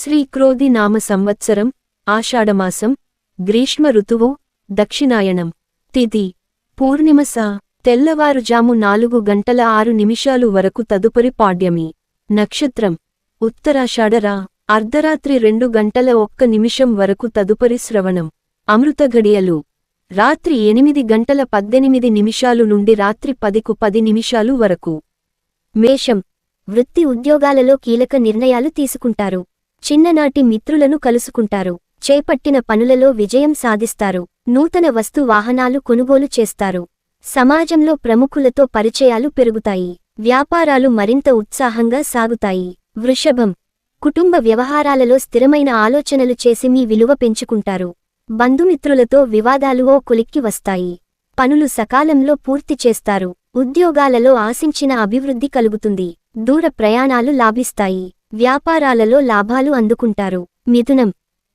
శ్రీ క్రోధి నామ సంవత్సరం ఆషాఢమాసం గ్రీష్మ ఋతువు దక్షిణాయనం తిథి పూర్ణిమస తెల్లవారుజాము 4:06 వరకు తదుపరి పాడ్యమి నక్షత్రం ఉత్తరాషాఢ అర్ధరాత్రి 2:01 వరకు తదుపరి శ్రవణం అమృత ఘడియలు రాత్రి 8:18 నుండి రాత్రి 10:10 వరకు మేషం వృత్తి ఉద్యోగాలలో కీలక నిర్ణయాలు తీసుకుంటారు. చిన్ననాటి మిత్రులను కలుసుకుంటారు. చేపట్టిన పనులలో విజయం సాధిస్తారు. నూతన వస్తు వాహనాలు కొనుగోలు చేస్తారు. సమాజంలో ప్రముఖులతో పరిచయాలు పెరుగుతాయి. వ్యాపారాలు మరింత ఉత్సాహంగా సాగుతాయి. వృషభం కుటుంబ వ్యవహారాలలో స్థిరమైన ఆలోచనలు చేసి మీ విలువ పెంచుకుంటారు. బంధుమిత్రులతో వివాదాలు ఓ కొలిక్కి వస్తాయి. పనులు సకాలంలో పూర్తి చేస్తారు. ఉద్యోగాలలో ఆశించిన అభివృద్ధి కలుగుతుంది. దూర ప్రయాణాలు లాభిస్తాయి. వ్యాపారాలలో లాభాలు అందుకుంటారు. మిథునం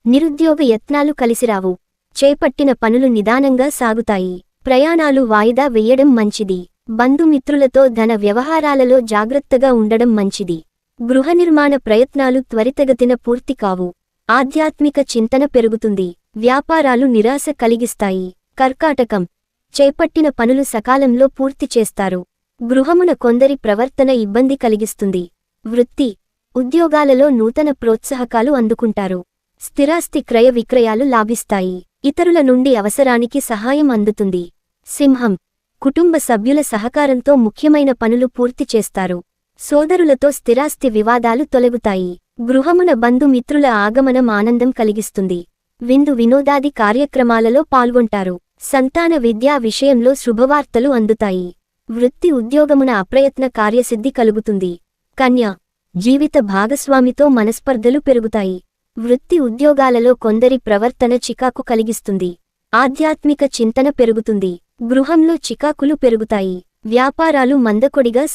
నిరుద్యోగ యత్నాలు కలిసిరావు. చేపట్టిన పనులు నిదానంగా సాగుతాయి. ప్రయాణాలు వాయిదా వెయ్యడం మంచిది. బంధుమిత్రులతో ధన వ్యవహారాలలో జాగ్రత్తగా ఉండడం మంచిది. గృహ నిర్మాణ ప్రయత్నాలు త్వరితగతిన పూర్తి కావు. ఆధ్యాత్మిక చింతన పెరుగుతుంది. వ్యాపారాలు నిరాశ కలిగిస్తాయి. కర్కాటకం చేపట్టిన పనులు సకాలంలో పూర్తి చేస్తారు. గృహమున కొందరి ప్రవర్తన ఇబ్బంది కలిగిస్తుంది. వృత్తి ఉద్యోగాలలో నూతన ప్రోత్సాహకాలు అందుకుంటారు. స్థిరాస్తి క్రయ విక్రయాలు లాభిస్తాయి. ఇతరుల నుండి అవసరానికి సహాయం అందుతుంది. సింహం కుటుంబ సభ్యుల సహకారంతో ముఖ్యమైన పనులు పూర్తి చేస్తారు. సోదరులతో స్థిరాస్తి వివాదాలు తొలగుతాయి. గృహమున బంధుమిత్రుల ఆగమనం ఆనందం కలిగిస్తుంది. విందు వినోదాది కార్యక్రమాలలో పాల్గొంటారు. సంతాన విద్యా విషయంలో శుభవార్తలు అందుతాయి. వృత్తి ఉద్యోగమున అప్రయత్న కార్యసిద్ధి కలుగుతుంది. కన్య జీవిత భాగస్వామితో మనస్పర్ధలు పెరుగుతాయి. వృత్తి ఉద్యోగాలలో కొందరి ప్రవర్తన చికాకు కలిగిస్తుంది. ఆధ్యాత్మిక చింతన పెరుగుతుంది. గృహంలో చికాకులు పెరుగుతాయి. వ్యాపారాలు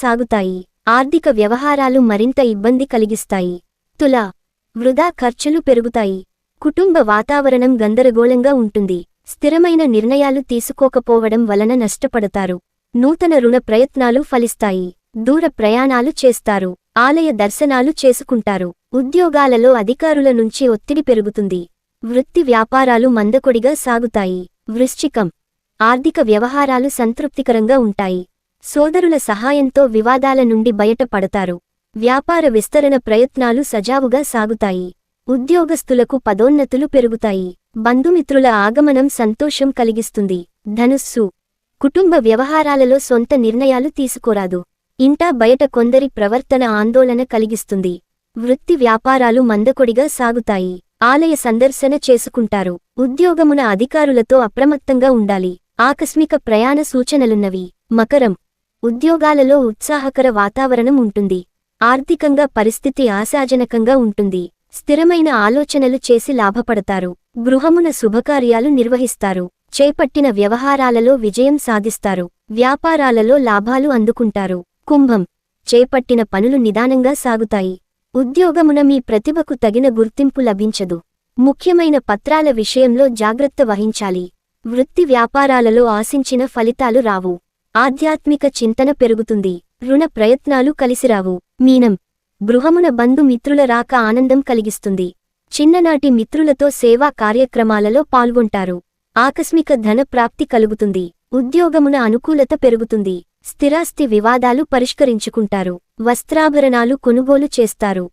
సాగుతాయి. ఆర్థిక వ్యవహారాలు మరింత ఇబ్బంది కలిగిస్తాయి. తుల వృధా ఖర్చులు పెరుగుతాయి. కుటుంబ వాతావరణం గందరగోళంగా ఉంటుంది. స్థిరమైన నిర్ణయాలు తీసుకోకపోవడం వలన నష్టపడతారు. నూతన రుణ ప్రయత్నాలు ఫలిస్తాయి. దూర ప్రయాణాలు చేస్తారు. ఆలయ దర్శనాలు చేసుకుంటారు. ఉద్యోగాలలో అధికారుల నుంచి ఒత్తిడి పెరుగుతుంది. వృత్తి వ్యాపారాలు మందకొడిగా సాగుతాయి. వృశ్చికం ఆర్థిక వ్యవహారాలు సంతృప్తికరంగా ఉంటాయి. సోదరుల సహాయంతో వివాదాల నుండి బయటపడతారు. వ్యాపార విస్తరణ ప్రయత్నాలు సజావుగా సాగుతాయి. ఉద్యోగస్తులకు పదోన్నతులు పెరుగుతాయి. బంధుమిత్రుల ఆగమనం సంతోషం కలిగిస్తుంది. ధనుస్సు కుటుంబ వ్యవహారాలలో సొంత నిర్ణయాలు తీసుకోరాదు. ఇంటా బయట కొందరి ప్రవర్తన ఆందోళన కలిగిస్తుంది. వృత్తి వ్యాపారాలు మందకొడిగా సాగుతాయి. ఆలయ సందర్శన చేసుకుంటారు. ఉద్యోగమున అధికారులతో అప్రమత్తంగా ఉండాలి. ఆకస్మిక ప్రయాణ సూచనలున్నవి. మకరం ఉద్యోగాలలో ఉత్సాహకర వాతావరణం ఉంటుంది. ఆర్థికంగా పరిస్థితి ఆశాజనకంగా ఉంటుంది. స్థిరమైన ఆలోచనలు చేసి లాభపడతారు. గృహమున శుభకార్యాలు నిర్వహిస్తారు. చేపట్టిన వ్యవహారాలలో విజయం సాధిస్తారు. వ్యాపారాలలో లాభాలు అందుకుంటారు. కుంభం చేపట్టిన పనులు నిదానంగా సాగుతాయి. ఉద్యోగమున మీ ప్రతిభకు తగిన గుర్తింపు లభించదు. ముఖ్యమైన పత్రాల విషయంలో జాగ్రత్త వహించాలి. వృత్తి వ్యాపారాలలో ఆశించిన ఫలితాలు రావు. ఆధ్యాత్మిక చింతన పెరుగుతుంది. రుణ ప్రయత్నాలు కలిసిరావు. మీనం గృహమున బంధుమిత్రుల రాక ఆనందం కలిగిస్తుంది. చిన్ననాటి మిత్రులతో సేవా కార్యక్రమాలలో పాల్గొంటారు. ఆకస్మిక ధన ప్రాప్తి కలుగుతుంది. ఉద్యోగమున అనుకూలత పెరుగుతుంది. స్థిరాస్తి వివాదాలు పరిష్కరించుకుంటారు. వస్త్రాభరణాలు కొనుగోలు చేస్తారు.